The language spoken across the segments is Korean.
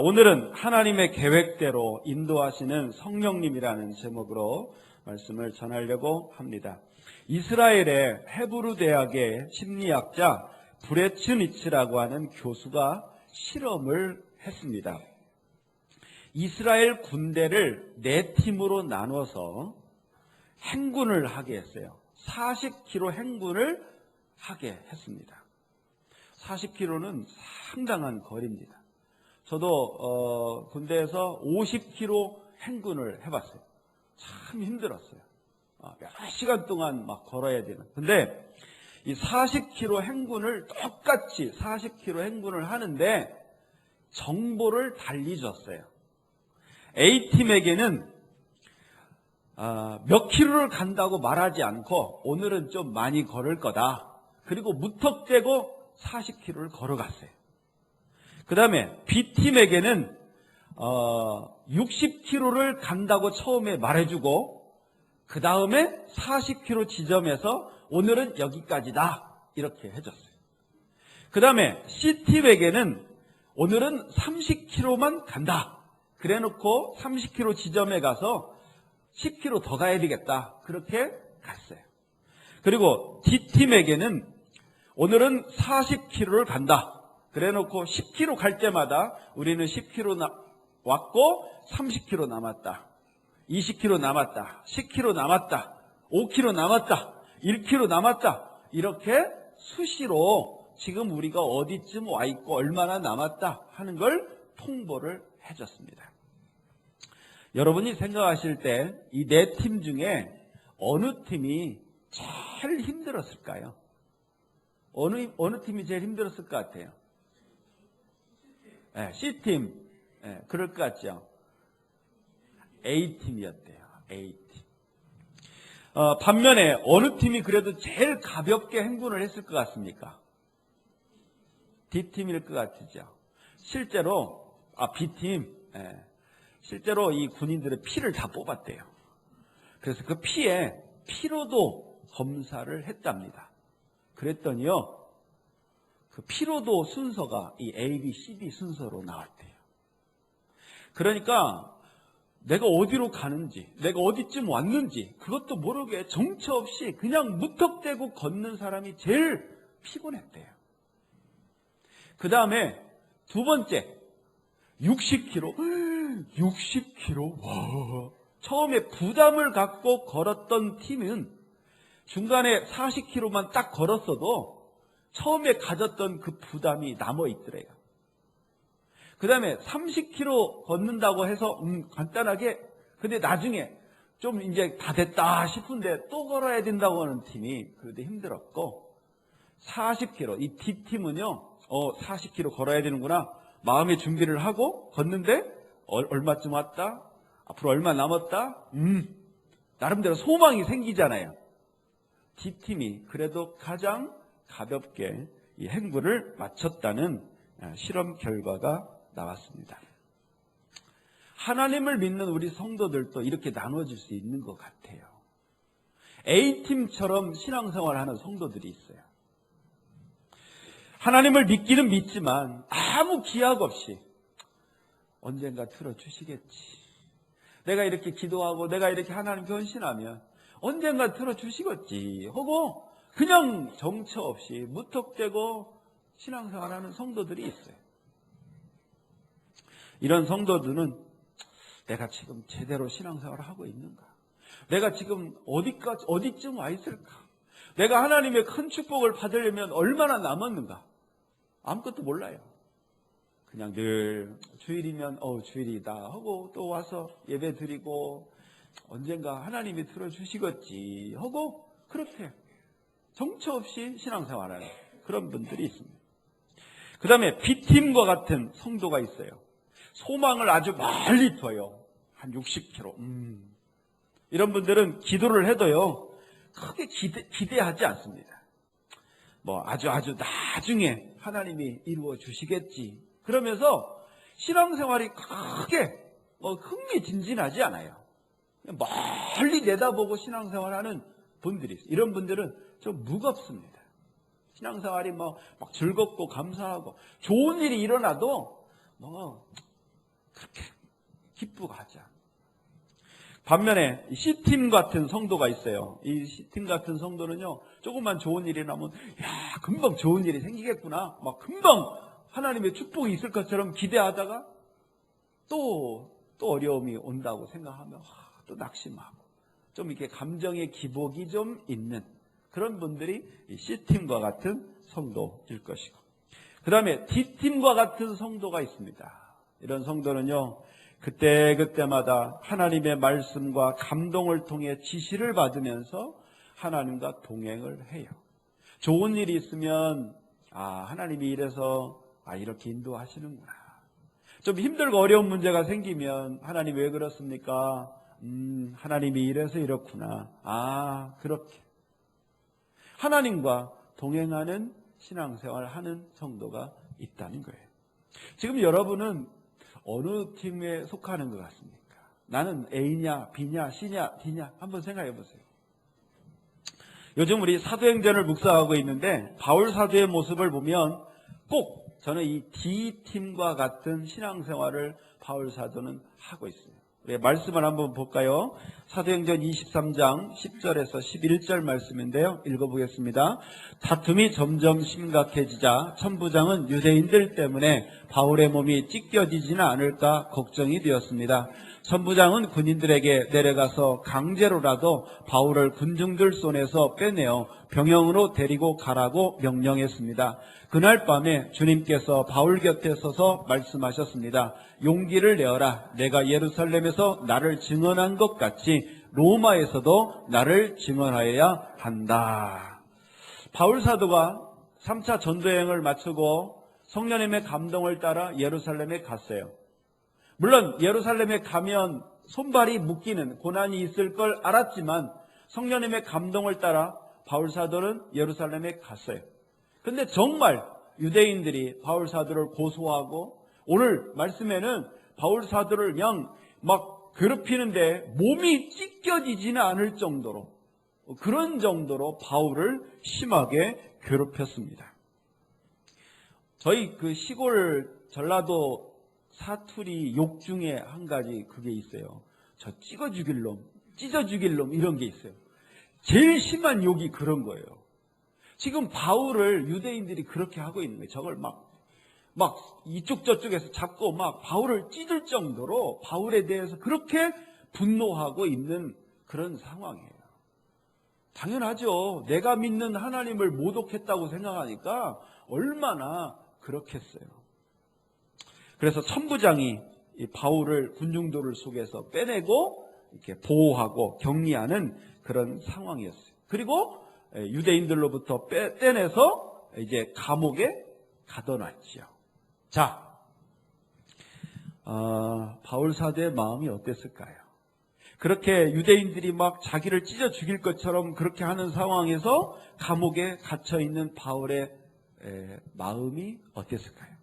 오늘은 하나님의 계획대로 인도하시는 성령님이라는 제목으로 말씀을 전하려고 합니다. 이스라엘의 헤브루 대학의 심리학자 브레츠니츠라고 하는 교수가 실험을 했습니다. 이스라엘 군대를 4팀으로 나눠서 행군을 하게 했어요. 40km 행군을 하게 했습니다. 40km는 상당한 거리입니다. 저도 군대에서 50km 행군을 해봤어요. 참 힘들었어요. 몇 시간 동안 막 걸어야 되는. 근데 이 40km 행군을 똑같이 40km 행군을 하는데 정보를 달리 줬어요. A팀에게는 몇 킬로를 간다고 말하지 않고 오늘은 좀 많이 걸을 거다. 그리고 무턱대고 40km를 걸어갔어요. 그 다음에 B팀에게는 60km를 간다고 처음에 말해주고 그 다음에 40km 지점에서 오늘은 여기까지다 이렇게 해줬어요. 그 다음에 C팀에게는 오늘은 30km만 간다. 그래놓고 30km 지점에 가서 10km 더 가야 되겠다. 그렇게 갔어요. 그리고 D팀에게는 오늘은 40km를 간다. 그래놓고 10km 갈 때마다 우리는 10km 왔고 30km 남았다. 20km 남았다. 10km 남았다. 5km 남았다. 1km 남았다. 이렇게 수시로 지금 우리가 어디쯤 와 있고 얼마나 남았다 하는 걸 통보를 해줬습니다. 여러분이 생각하실 때 이 4팀 중에 어느 팀이 제일 힘들었을까요? 어느 팀이 제일 힘들었을 것 같아요? 네, C팀. 네, 그럴 것 같죠? A팀이었대요. A팀. 반면에 어느 팀이 그래도 제일 가볍게 행군을 했을 것 같습니까? D팀일 것 같으죠? 실제로, B팀. 네, 실제로 이 군인들의 피를 다 뽑았대요. 그래서 그 피에 피로도 검사를 했답니다. 그랬더니요, 그 피로도 순서가 이 A, B, C, D 순서로 나왔대요. 그러니까 내가 어디로 가는지, 내가 어디쯤 왔는지 그것도 모르게 정처 없이 그냥 무턱대고 걷는 사람이 제일 피곤했대요. 그 다음에 두 번째, 60km. 60km? 와. 처음에 부담을 갖고 걸었던 팀은 중간에 40km만 딱 걸었어도 처음에 가졌던 그 부담이 남아있더래요. 그 다음에 30km 걷는다고 해서 간단하게, 근데 나중에 좀 이제 다 됐다 싶은데 또 걸어야 된다고 하는 팀이 그래도 힘들었고, 40km, 이 D팀은요 40km 걸어야 되는구나 마음의 준비를 하고 걷는데 얼마쯤 왔다? 앞으로 얼마 남았다? 나름대로 소망이 생기잖아요. D팀이 그래도 가장 가볍게 이 행군을 마쳤다는 실험 결과가 나왔습니다. 하나님을 믿는 우리 성도들도 이렇게 나눠질 수 있는 것 같아요. A팀처럼 신앙생활하는 성도들이 있어요. 하나님을 믿기는 믿지만 아무 기약 없이 언젠가 틀어주시겠지. 내가 이렇게 기도하고 내가 이렇게 하나님 변신하면 언젠가 틀어주시겠지 하고 그냥 정처 없이 무턱대고 신앙생활하는 성도들이 있어요. 이런 성도들은 내가 지금 제대로 신앙생활을 하고 있는가? 내가 지금 어디쯤 와 있을까? 내가 하나님의 큰 축복을 받으려면 얼마나 남았는가? 아무것도 몰라요. 그냥 늘 주일이면 주일이다 하고 또 와서 예배 드리고 언젠가 하나님이 들어주시겠지 하고 그렇게 정처 없이 신앙생활하는 그런 분들이 있습니다. 그 다음에 B팀과 같은 성도가 있어요. 소망을 아주 멀리 둬요. 한 60km. 이런 분들은 기도를 해도요 크게 기대하지 않습니다. 뭐 아주 나중에 하나님이 이루어 주시겠지 그러면서 신앙생활이 크게 흥미진진하지 않아요. 멀리 내다보고 신앙생활하는 분들이 있어요. 이런 분들은 좀 무겁습니다. 신앙생활이 막 즐겁고 감사하고 좋은 일이 일어나도 축복하지 않는다. 반면에 C팀 같은 성도가 있어요. 이 C팀 같은 성도는요, 조금만 좋은 일이 나면 금방 좋은 일이 생기겠구나, 막 금방 하나님의 축복이 있을 것처럼 기대하다가 또 어려움이 온다고 생각하면 또 낙심하고, 좀 이렇게 감정의 기복이 좀 있는 그런 분들이 C팀과 같은 성도일 것이고, 그 다음에 D팀과 같은 성도가 있습니다. 이런 성도는요, 그때마다 하나님의 말씀과 감동을 통해 지시를 받으면서 하나님과 동행을 해요. 좋은 일이 있으면 하나님이 이래서 이렇게 인도하시는구나. 좀 힘들고 어려운 문제가 생기면 하나님 왜 그렇습니까? 하나님이 이래서 이렇구나. 그렇게 하나님과 동행하는 신앙생활을 하는 성도가 있다는 거예요. 지금 여러분은 어느 팀에 속하는 것 같습니까? 나는 A냐, B냐, C냐, D냐? 한번 생각해 보세요. 요즘 우리 사도행전을 묵상하고 있는데 바울 사도의 모습을 보면 꼭 저는 이 D팀과 같은 신앙생활을 바울 사도는 하고 있어요. 우리 말씀을 한번 볼까요? 사도행전 23장 10절에서 11절 말씀인데요. 읽어보겠습니다. 다툼이 점점 심각해지자 천부장은 유대인들 때문에 바울의 몸이 찢겨지지는 않을까 걱정이 되었습니다. 천부장은 군인들에게 내려가서 강제로라도 바울을 군중들 손에서 빼내어 병영으로 데리고 가라고 명령했습니다. 그날 밤에 주님께서 바울 곁에 서서 말씀하셨습니다. 용기를 내어라. 내가 예루살렘에서 나를 증언한 것 같이 로마에서도 나를 증언하여야 한다. 바울 사도가 3차 전도여행을 마치고 성령님의 감동을 따라 예루살렘에 갔어요. 물론 예루살렘에 가면 손발이 묶이는 고난이 있을 걸 알았지만 성령님의 감동을 따라 바울 사도는 예루살렘에 갔어요. 근데 정말 유대인들이 바울 사도를 고소하고, 오늘 말씀에는 바울 사도를 그냥 막 괴롭히는데 몸이 찢겨지지는 않을 정도로, 그런 정도로 바울을 심하게 괴롭혔습니다. 저희 그 시골 전라도 사투리 욕 중에 한 가지 그게 있어요. 저 찍어 죽일 놈, 찢어 죽일 놈, 이런 게 있어요. 제일 심한 욕이 그런 거예요. 지금 바울을 유대인들이 그렇게 하고 있는 거예요. 저걸 막 이쪽 저쪽에서 잡고 막 바울을 찢을 정도로 바울에 대해서 그렇게 분노하고 있는 그런 상황이에요. 당연하죠. 내가 믿는 하나님을 모독했다고 생각하니까 얼마나 그렇겠어요. 그래서 천부장이 이 바울을 군중들 속에서 빼내고 이렇게 보호하고 격리하는 그런 상황이었어요. 그리고 유대인들로부터 떼내서 이제 감옥에 가둬놨죠. 자, 바울 사도의 마음이 어땠을까요? 그렇게 유대인들이 막 자기를 찢어 죽일 것처럼 그렇게 하는 상황에서 감옥에 갇혀있는 바울의 마음이 어땠을까요?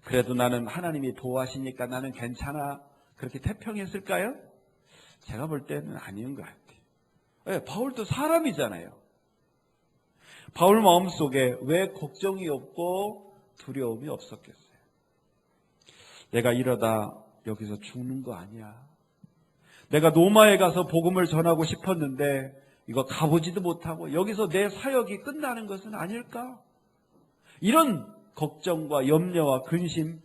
그래도 나는 하나님이 보호하시니까 나는 괜찮아, 그렇게 태평했을까요? 제가 볼 때는 아닌 것 같아요. 바울도 사람이잖아요. 바울 마음속에 왜 걱정이 없고 두려움이 없었겠어요? 내가 이러다 여기서 죽는 거 아니야? 내가 로마에 가서 복음을 전하고 싶었는데 이거 가보지도 못하고 여기서 내 사역이 끝나는 것은 아닐까? 이런 걱정과 염려와 근심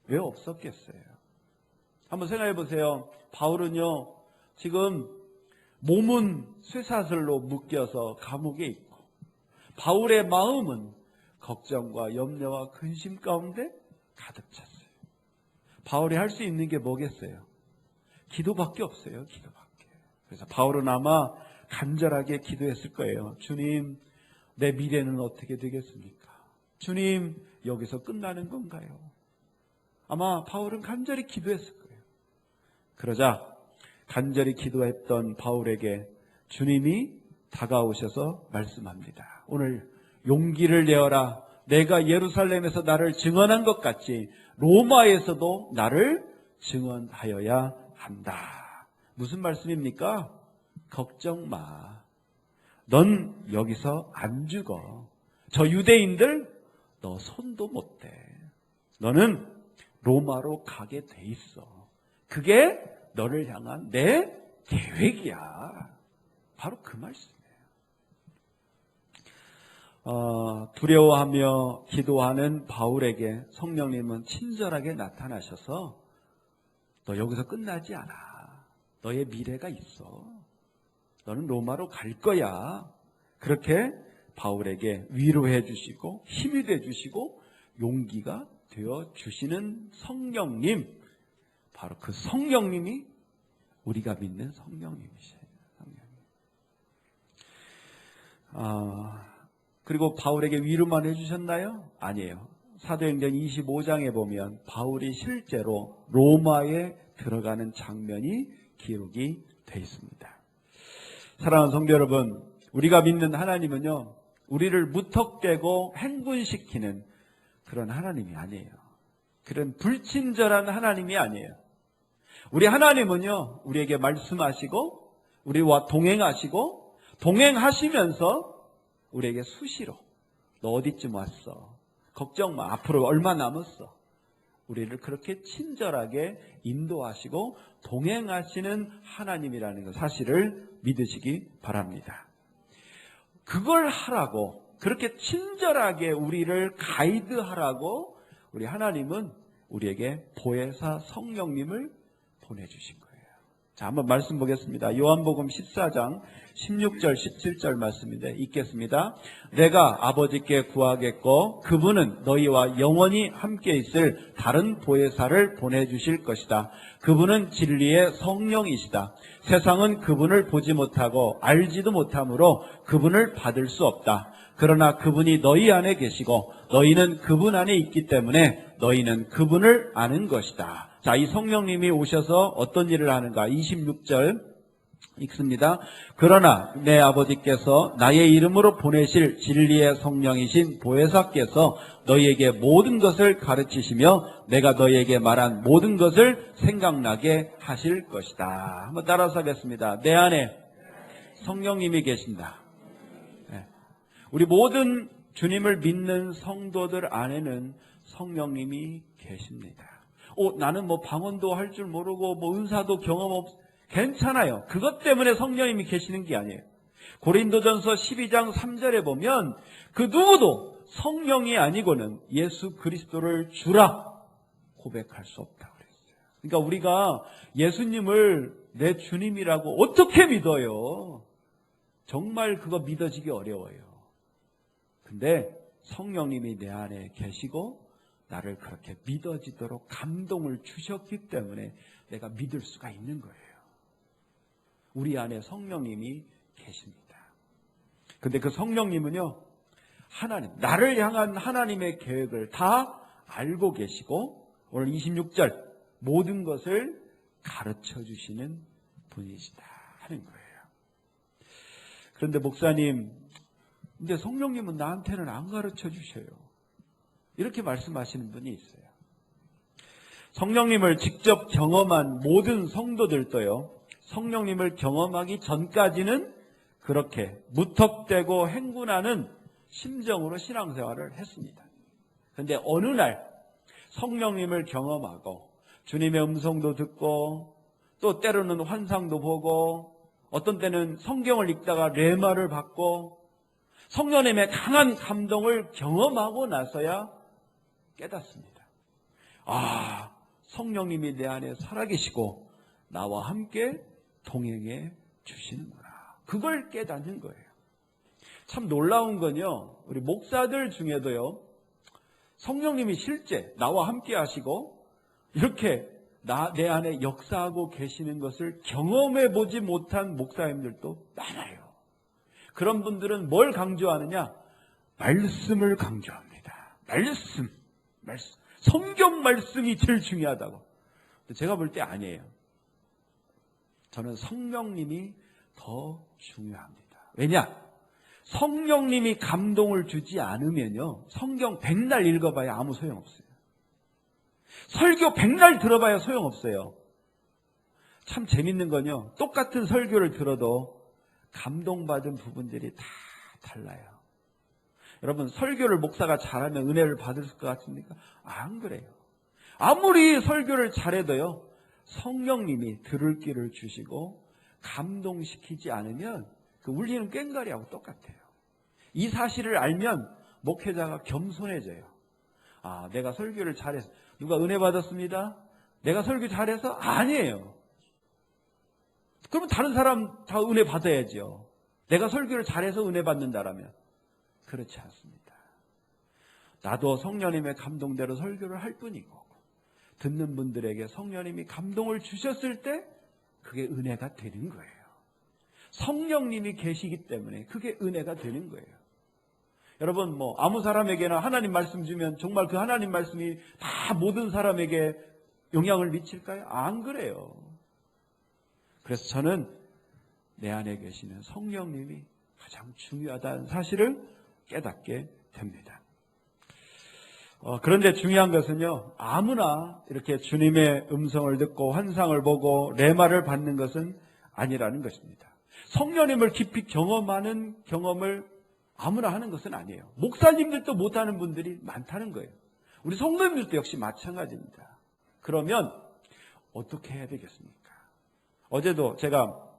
왜 없었겠어요? 한번 생각해 보세요. 바울은요, 지금 몸은 쇠사슬로 묶여서 감옥에 있고 바울의 마음은 걱정과 염려와 근심 가운데 가득 찼어요. 바울이 할 수 있는 게 뭐겠어요? 기도밖에 없어요. 기도밖에. 그래서 바울은 아마 간절하게 기도했을 거예요. 주님, 내 미래는 어떻게 되겠습니까? 주님, 여기서 끝나는 건가요? 아마 바울은 간절히 기도했을 거예요. 그러자 간절히 기도했던 바울에게 주님이 다가오셔서 말씀합니다. 오늘 용기를 내어라. 내가 예루살렘에서 나를 증언한 것 같이 로마에서도 나를 증언하여야 한다. 무슨 말씀입니까? 걱정 마. 넌 여기서 안 죽어. 저 유대인들 너 손도 못 대. 너는 로마로 가게 돼 있어. 그게 너를 향한 내 계획이야. 바로 그 말씀이에요. 두려워하며 기도하는 바울에게 성령님은 친절하게 나타나셔서 너 여기서 끝나지 않아. 너의 미래가 있어. 너는 로마로 갈 거야. 그렇게 바울에게 위로해 주시고 힘이 돼 주시고 용기가 되어 주시는 성령님, 바로 그 성령님이 우리가 믿는 성령님이세요. 그리고 바울에게 위로만 해주셨나요? 아니에요. 사도행전 25장에 보면 바울이 실제로 로마에 들어가는 장면이 기록이 되어 있습니다. 사랑하는 성도 여러분, 우리가 믿는 하나님은요, 우리를 무턱대고 행군시키는 그런 하나님이 아니에요. 그런 불친절한 하나님이 아니에요. 우리 하나님은요, 우리에게 말씀하시고 우리와 동행하시고 동행하시면서 우리에게 수시로 너 어디쯤 왔어? 걱정 마. 앞으로 얼마 남았어? 우리를 그렇게 친절하게 인도하시고 동행하시는 하나님이라는 그 사실을 믿으시기 바랍니다. 그걸 하라고, 그렇게 친절하게 우리를 가이드하라고 우리 하나님은 우리에게 보혜사 성령님을 보내주신 거예요. 자, 한번 말씀 보겠습니다. 요한복음 14장 16절 17절 말씀인데 읽겠습니다. 내가 아버지께 구하겠고 그분은 너희와 영원히 함께 있을 다른 보혜사를 보내주실 것이다. 그분은 진리의 성령이시다. 세상은 그분을 보지 못하고 알지도 못하므로 그분을 받을 수 없다. 그러나 그분이 너희 안에 계시고 너희는 그분 안에 있기 때문에 너희는 그분을 아는 것이다. 자, 이 성령님이 오셔서 어떤 일을 하는가? 26절 읽습니다. 그러나 내 아버지께서 나의 이름으로 보내실 진리의 성령이신 보혜사께서 너희에게 모든 것을 가르치시며 내가 너희에게 말한 모든 것을 생각나게 하실 것이다. 한번 따라서 하겠습니다. 내 안에 성령님이 계신다. 우리 모든 주님을 믿는 성도들 안에는 성령님이 계십니다. 나는 뭐 방언도 할 줄 모르고 뭐 은사도 경험 없, 괜찮아요. 그것 때문에 성령님이 계시는 게 아니에요. 고린도전서 12장 3절에 보면 그 누구도 성령이 아니고는 예수 그리스도를 주라 고백할 수 없다고 그랬어요. 그러니까 우리가 예수님을 내 주님이라고 어떻게 믿어요? 정말 그거 믿어지기 어려워요. 근데 성령님이 내 안에 계시고 나를 그렇게 믿어지도록 감동을 주셨기 때문에 내가 믿을 수가 있는 거예요. 우리 안에 성령님이 계십니다. 근데 그 성령님은요, 하나님, 나를 향한 하나님의 계획을 다 알고 계시고 오늘 26절 모든 것을 가르쳐 주시는 분이시다 하는 거예요. 그런데 목사님, 근데 성령님은 나한테는 안 가르쳐 주셔요. 이렇게 말씀하시는 분이 있어요. 성령님을 직접 경험한 모든 성도들도요, 성령님을 경험하기 전까지는 그렇게 무턱대고 행군하는 심정으로 신앙생활을 했습니다. 그런데 어느 날 성령님을 경험하고 주님의 음성도 듣고 또 때로는 환상도 보고 어떤 때는 성경을 읽다가 레마를 받고 성령님의 강한 감동을 경험하고 나서야 깨닫습니다. 아, 성령님이 내 안에 살아계시고 나와 함께 동행해 주시는구나. 그걸 깨닫는 거예요. 참 놀라운 건요, 우리 목사들 중에도요, 성령님이 실제 나와 함께 하시고 이렇게 내 안에 역사하고 계시는 것을 경험해 보지 못한 목사님들도 많아요. 그런 분들은 뭘 강조하느냐? 말씀을 강조합니다. 말씀. 성경 말씀이 제일 중요하다고. 제가 볼 때 아니에요. 저는 성령님이 더 중요합니다. 왜냐? 성령님이 감동을 주지 않으면요, 성경 100날 읽어봐야 아무 소용없어요. 설교 100날 들어봐야 소용없어요. 참 재밌는 건요, 똑같은 설교를 들어도 감동받은 부분들이 다 달라요. 여러분, 설교를 목사가 잘하면 은혜를 받을 것 같습니까? 안 그래요. 아무리 설교를 잘해도요, 성령님이 들을 귀를 주시고 감동시키지 않으면 그 울리는 꽹과리하고 똑같아요. 이 사실을 알면 목회자가 겸손해져요. 아, 내가 설교를 잘해서. 누가 은혜 받았습니다? 내가 설교 잘해서? 아니에요. 그러면 다른 사람 다 은혜 받아야죠. 내가 설교를 잘해서 은혜 받는다라면. 그렇지 않습니다. 나도 성령님의 감동대로 설교를 할 뿐이고, 듣는 분들에게 성령님이 감동을 주셨을 때 그게 은혜가 되는 거예요. 성령님이 계시기 때문에 그게 은혜가 되는 거예요. 여러분, 아무 사람에게나 하나님 말씀 주면 정말 그 하나님 말씀이 다 모든 사람에게 영향을 미칠까요? 안 그래요. 그래서 저는 내 안에 계시는 성령님이 가장 중요하다는 사실을 깨닫게 됩니다. 그런데 중요한 것은요, 아무나 이렇게 주님의 음성을 듣고 환상을 보고 레마를 받는 것은 아니라는 것입니다. 성령님을 깊이 경험하는 경험을 아무나 하는 것은 아니에요. 목사님들도 못하는 분들이 많다는 거예요. 우리 성도님들도 역시 마찬가지입니다. 그러면 어떻게 해야 되겠습니까? 어제도 제가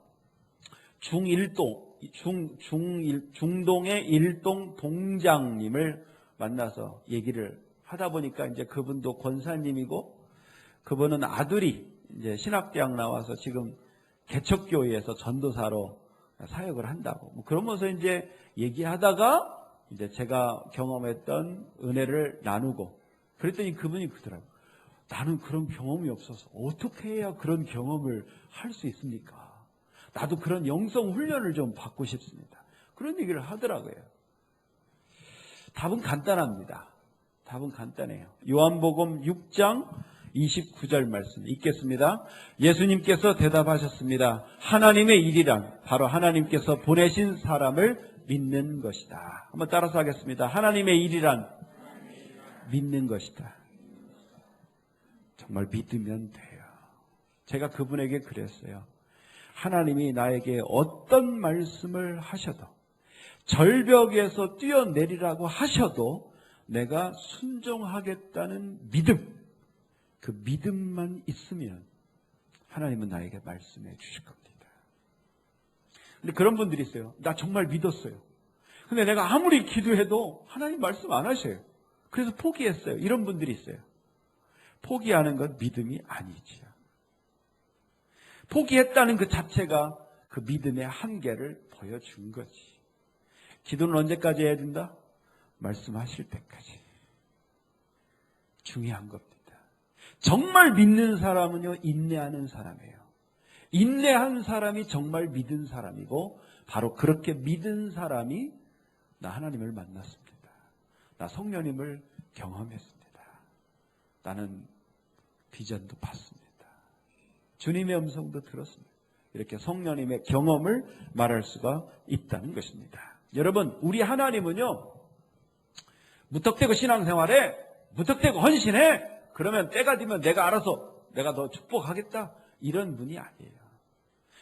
중동의 일동 동장님을 만나서 얘기를 하다 보니까 이제 그분도 권사님이고, 그분은 아들이 이제 신학대학 나와서 지금 개척교회에서 전도사로 사역을 한다고. 그러면서 이제 얘기하다가 이제 제가 경험했던 은혜를 나누고, 그랬더니 그분이 그러더라고요. 나는 그런 경험이 없어서 어떻게 해야 그런 경험을 할 수 있습니까? 나도 그런 영성 훈련을 좀 받고 싶습니다. 그런 얘기를 하더라고요. 답은 간단합니다. 답은 간단해요. 요한복음 6장 29절 말씀 읽겠습니다. 예수님께서 대답하셨습니다. 하나님의 일이란 바로 하나님께서 보내신 사람을 믿는 것이다. 한번 따라서 하겠습니다. 하나님의 일이란 믿는 것이다. 정말 믿으면 돼요. 제가 그분에게 그랬어요. 하나님이 나에게 어떤 말씀을 하셔도, 절벽에서 뛰어내리라고 하셔도 내가 순종하겠다는 믿음, 그 믿음만 있으면 하나님은 나에게 말씀해 주실 겁니다. 근데 그런 분들이 있어요. 나 정말 믿었어요. 근데 내가 아무리 기도해도 하나님 말씀 안 하셔요. 그래서 포기했어요. 이런 분들이 있어요. 포기하는 건 믿음이 아니지요. 포기했다는 그 자체가 그 믿음의 한계를 보여준 거지. 기도는 언제까지 해야 된다? 말씀하실 때까지. 중요한 겁니다. 정말 믿는 사람은요, 인내하는 사람이에요. 인내한 사람이 정말 믿은 사람이고, 바로 그렇게 믿은 사람이 나 하나님을 만났습니다. 나 성령님을 경험했습니다. 나는 비전도 봤습니다. 주님의 음성도 들었습니다. 이렇게 성령님의 경험을 말할 수가 있다는 것입니다. 여러분, 우리 하나님은요, 무턱대고 신앙생활에 무턱대고 헌신해. 그러면 때가 되면 내가 알아서 내가 너 축복하겠다. 이런 분이 아니에요.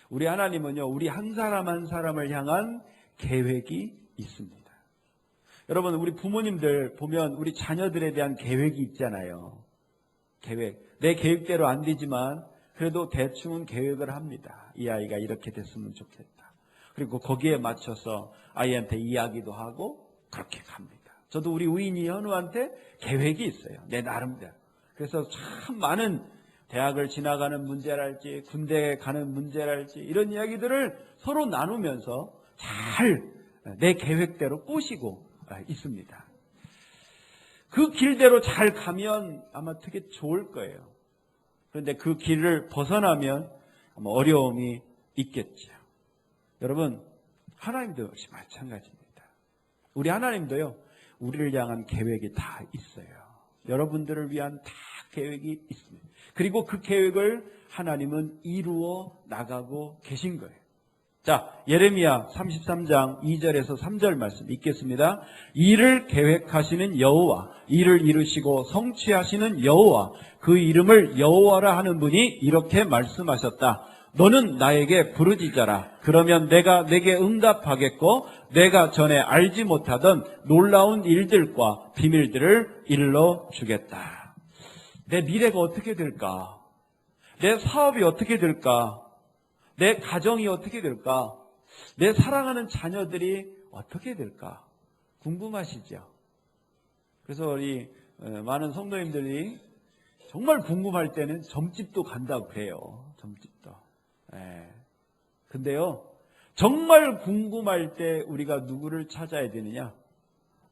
우리 하나님은요, 우리 한 사람 한 사람을 향한 계획이 있습니다. 여러분, 우리 부모님들 보면 우리 자녀들에 대한 계획이 있잖아요. 계획. 내 계획대로 안 되지만 그래도 대충은 계획을 합니다. 이 아이가 이렇게 됐으면 좋겠다. 그리고 거기에 맞춰서 아이한테 이야기도 하고 그렇게 갑니다. 저도 우리 우인이 현우한테 계획이 있어요. 내 나름대로. 그래서 참 많은 대학을 지나가는 문제랄지 군대에 가는 문제랄지 이런 이야기들을 서로 나누면서 잘 내 계획대로 꼬시고 있습니다. 그 길대로 잘 가면 아마 되게 좋을 거예요. 그런데 그 길을 벗어나면 아마 어려움이 있겠죠. 여러분, 하나님도 역시 마찬가지입니다. 우리 하나님도요, 우리를 향한 계획이 다 있어요. 여러분들을 위한 다 계획이 있습니다. 그리고 그 계획을 하나님은 이루어 나가고 계신 거예요. 자, 예레미야 33장 2절에서 3절 말씀 읽겠습니다. 이를 계획하시는 여호와, 이를 이루시고 성취하시는 여호와, 그 이름을 여호와라 하는 분이 이렇게 말씀하셨다. 너는 나에게 부르짖어라. 그러면 내가 내게 응답하겠고 내가 전에 알지 못하던 놀라운 일들과 비밀들을 일러주겠다. 내 미래가 어떻게 될까? 내 사업이 어떻게 될까? 내 가정이 어떻게 될까? 내 사랑하는 자녀들이 어떻게 될까? 궁금하시죠? 그래서 우리 많은 성도님들이 정말 궁금할 때는 점집도 간다고 그래요. 점집도. 근데요, 정말 궁금할 때 우리가 누구를 찾아야 되느냐?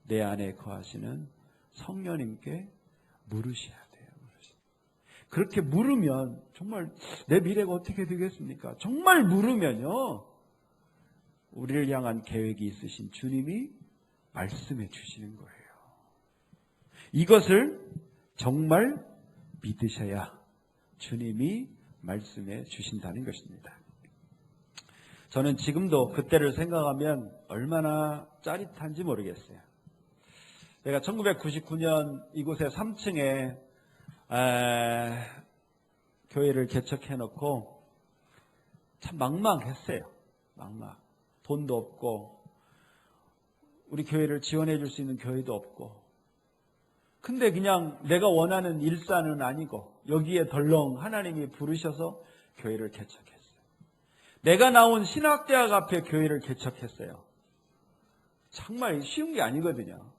내 안에 거하시는 성령님께 물으셔야 돼요. 그렇게 물으면 정말 내 미래가 어떻게 되겠습니까? 정말 물으면요, 우리를 향한 계획이 있으신 주님이 말씀해 주시는 거예요. 이것을 정말 믿으셔야 주님이 말씀해 주신다는 것입니다. 저는 지금도 그때를 생각하면 얼마나 짜릿한지 모르겠어요. 제가 1999년 이곳에 3층에 교회를 개척해놓고 참 막막했어요. 돈도 없고 우리 교회를 지원해 줄 수 있는 교회도 없고, 근데 그냥 내가 원하는 일산은 아니고 여기에 덜렁 하나님이 부르셔서 교회를 개척했어요. 내가 나온 신학대학 앞에 교회를 개척했어요. 정말 쉬운 게 아니거든요.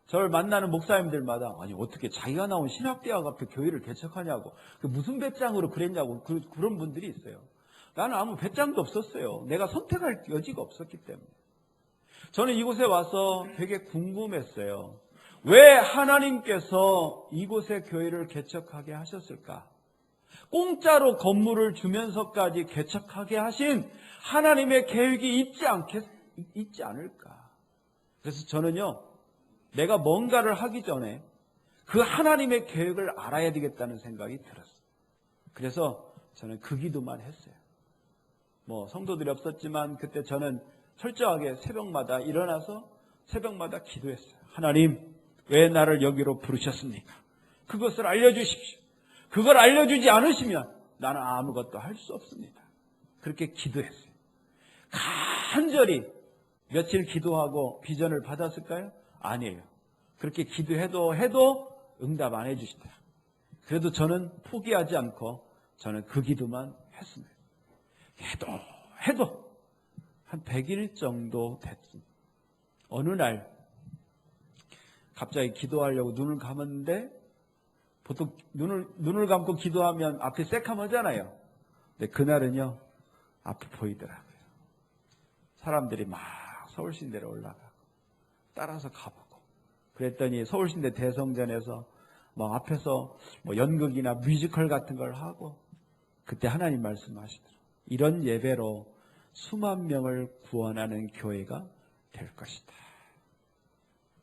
저를 만나는 목사님들마다 아니 어떻게 자기가 나온 신학대학 앞에 교회를 개척하냐고, 무슨 배짱으로 그랬냐고 그런 분들이 있어요. 나는 아무 배짱도 없었어요. 내가 선택할 여지가 없었기 때문에. 저는 이곳에 와서 되게 궁금했어요. 왜 하나님께서 이곳에 교회를 개척하게 하셨을까? 공짜로 건물을 주면서까지 개척하게 하신 하나님의 계획이 있지 않을까? 그래서 저는요, 내가 뭔가를 하기 전에 그 하나님의 계획을 알아야 되겠다는 생각이 들었어요. 그래서 저는 그 기도만 했어요. 성도들이 없었지만 그때 저는 철저하게 새벽마다 일어나서 새벽마다 기도했어요. 하나님, 왜 나를 여기로 부르셨습니까? 그것을 알려주십시오. 그걸 알려주지 않으시면 나는 아무것도 할 수 없습니다. 그렇게 기도했어요. 간절히 며칠 기도하고 비전을 받았을까요? 아니에요. 그렇게 기도해도 응답 안 해주시더라. 그래도 저는 포기하지 않고 저는 그 기도만 했습니다. 해도 한 100일 정도 됐습니다. 어느 날 갑자기 기도하려고 눈을 감았는데, 보통 눈을 감고 기도하면 앞이 새카매잖아요. 근데 그날은요, 앞이 보이더라고요. 사람들이 막 서울신대로 올라가고 따라서 가보고, 그랬더니 서울신대 대성전에서 앞에서 연극이나 뮤지컬 같은 걸 하고, 그때 하나님 말씀하시더라고요. 이런 예배로 수만 명을 구원하는 교회가 될 것이다.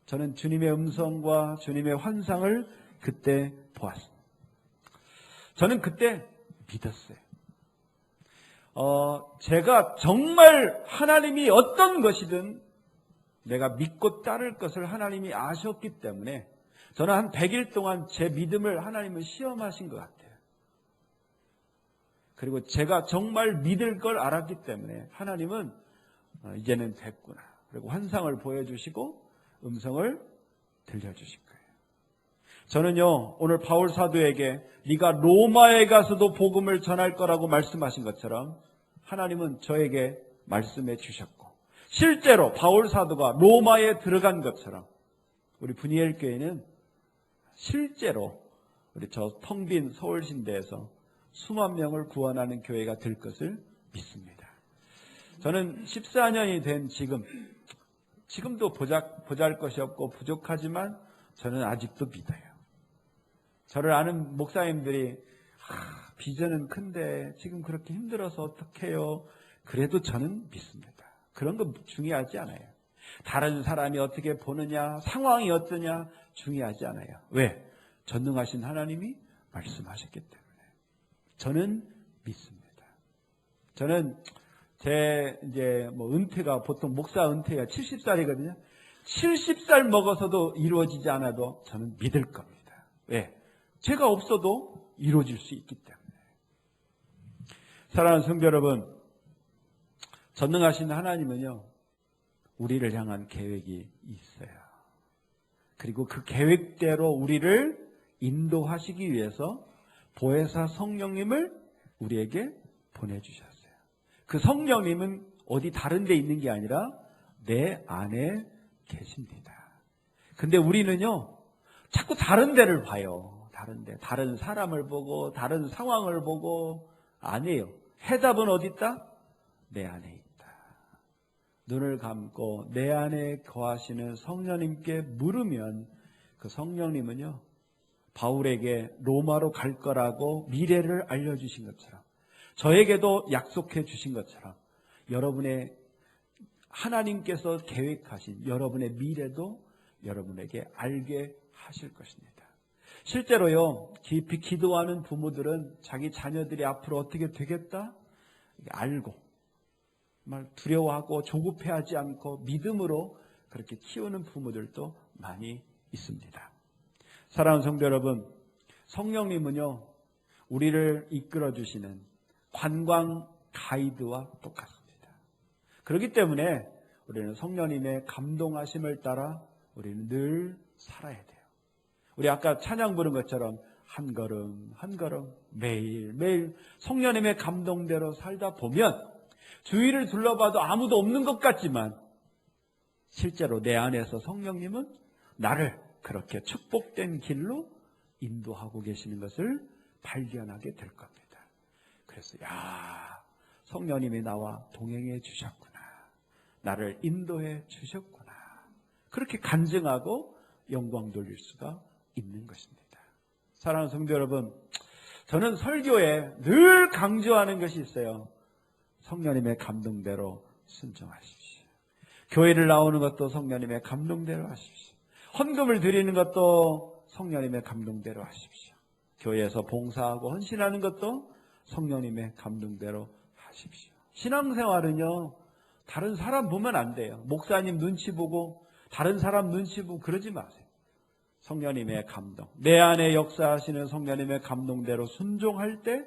저는 주님의 음성과 주님의 환상을 그때 보았습니다. 저는 그때 믿었어요. 제가 정말 하나님이 어떤 것이든 내가 믿고 따를 것을 하나님이 아셨기 때문에 저는 한 100일 동안 제 믿음을 하나님은 시험하신 것 같아요. 그리고 제가 정말 믿을 걸 알았기 때문에 하나님은 이제는 됐구나. 그리고 환상을 보여주시고 음성을 들려주실 거예요. 저는요, 오늘 바울 사도에게 네가 로마에 가서도 복음을 전할 거라고 말씀하신 것처럼 하나님은 저에게 말씀해 주셨고, 실제로 바울 사도가 로마에 들어간 것처럼 우리 분이엘 교회는 실제로 우리 저 텅 빈 서울신대에서 수만 명을 구원하는 교회가 될 것을 믿습니다. 저는 14년이 된 지금도 보잘것이 없고 부족하지만 저는 아직도 믿어요. 저를 아는 목사님들이 비전은 큰데 지금 그렇게 힘들어서 어떡해요? 그래도 저는 믿습니다. 그런 거 중요하지 않아요. 다른 사람이 어떻게 보느냐, 상황이 어떠냐 중요하지 않아요. 왜? 전능하신 하나님이 말씀하셨기 때문에. 저는 믿습니다. 저는 제 은퇴가 보통 목사 은퇴가 70살이거든요. 70살 먹어서도 이루어지지 않아도 저는 믿을 겁니다. 왜? 제가 없어도 이루어질 수 있기 때문에. 사랑하는 성도 여러분, 전능하신 하나님은요, 우리를 향한 계획이 있어요. 그리고 그 계획대로 우리를 인도하시기 위해서 보혜사 성령님을 우리에게 보내주셨어요. 그 성령님은 어디 다른 데 있는 게 아니라 내 안에 계십니다. 근데 우리는요, 자꾸 다른 데를 봐요. 다른 데, 다른 사람을 보고, 다른 상황을 보고. 아니에요. 해답은 어디 있다? 내 안에 있다. 눈을 감고 내 안에 거하시는 성령님께 물으면 그 성령님은요, 바울에게 로마로 갈 거라고 미래를 알려주신 것처럼, 저에게도 약속해 주신 것처럼 여러분의 하나님께서 계획하신 여러분의 미래도 여러분에게 알게 하실 것입니다. 실제로요, 깊이 기도하는 부모들은 자기 자녀들이 앞으로 어떻게 되겠다 알고 정말 두려워하고 조급해하지 않고 믿음으로 그렇게 키우는 부모들도 많이 있습니다. 사랑하는 성도 여러분, 성령님은요, 우리를 이끌어주시는 관광 가이드와 똑같습니다. 그렇기 때문에 우리는 성령님의 감동하심을 따라 우리는 늘 살아야 돼요. 우리 아까 찬양 부른 것처럼 한 걸음 한 걸음 매일매일 성령님의 감동대로 살다 보면 주위를 둘러봐도 아무도 없는 것 같지만 실제로 내 안에서 성령님은 나를 그렇게 축복된 길로 인도하고 계시는 것을 발견하게 될 겁니다. 그래서 성령님이 나와 동행해 주셨구나. 나를 인도해 주셨구나. 그렇게 간증하고 영광 돌릴 수가 있는 것입니다. 사랑하는 성도 여러분, 저는 설교에 늘 강조하는 것이 있어요. 성령님의 감동대로 순종하십시오. 교회를 나오는 것도 성령님의 감동대로 하십시오. 헌금을 드리는 것도 성령님의 감동대로 하십시오. 교회에서 봉사하고 헌신하는 것도 성령님의 감동대로 하십시오. 신앙생활은요, 다른 사람 보면 안 돼요. 목사님 눈치 보고 다른 사람 눈치 보고 그러지 마세요. 성령님의 감동, 내 안에 역사하시는 성령님의 감동대로 순종할 때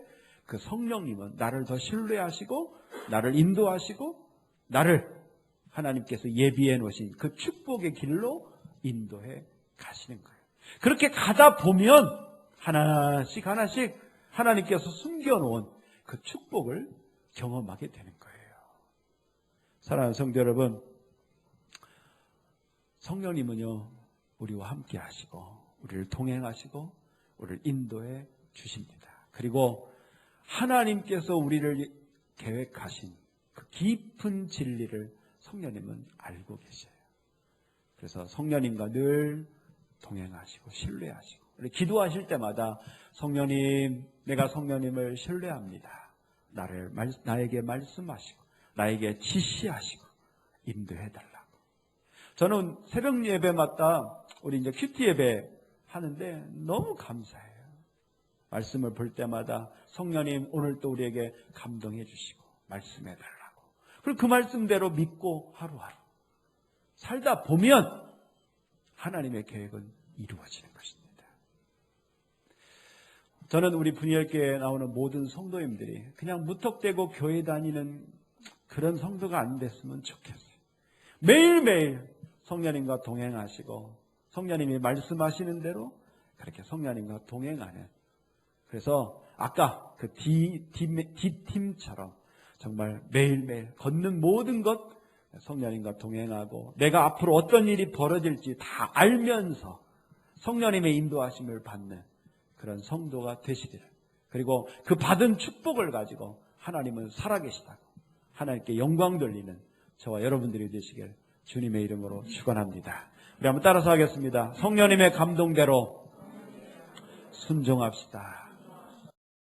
그 성령님은 나를 더 신뢰하시고 나를 인도하시고 나를 하나님께서 예비해 놓으신 그 축복의 길로 인도해 가시는 거예요. 그렇게 가다 보면 하나씩 하나씩 하나님께서 숨겨놓은 그 축복을 경험하게 되는 거예요. 사랑하는 성도 여러분, 성령님은요, 우리와 함께 하시고 우리를 동행하시고 우리를 인도해 주십니다. 그리고 하나님께서 우리를 계획하신 그 깊은 진리를 성령님은 알고 계셔요. 그래서 성령님과 늘 동행하시고 신뢰하시고 우리 기도하실 때마다 성령님, 내가 성령님을 신뢰합니다. 나에게 말씀하시고 나에게 지시하시고 인도해달라고. 저는 새벽 예배마다 우리 이제 큐티 예배 하는데 너무 감사해요. 말씀을 볼 때마다 성령님 오늘 또 우리에게 감동해 주시고 말씀해 달라고. 그리고 그 말씀대로 믿고 하루하루 살다 보면 하나님의 계획은 이루어지는 것입니다. 저는 우리 분열교회에 나오는 모든 성도님들이 그냥 무턱대고 교회 다니는 그런 성도가 안 됐으면 좋겠어요. 매일매일 성령님과 동행하시고 성령님이 말씀하시는 대로 그렇게 성령님과 동행하는, 그래서 아까 그 D팀처럼 정말 매일매일 걷는 모든 것 성령님과 동행하고 내가 앞으로 어떤 일이 벌어질지 다 알면서 성령님의 인도하심을 받는 그런 성도가 되시기를, 그리고 그 받은 축복을 가지고 하나님은 살아계시다고 하나님께 영광 돌리는 저와 여러분들이 되시길 주님의 이름으로 축원합니다. 우리 한번 따라서 하겠습니다. 성령님의 감동대로 순종합시다.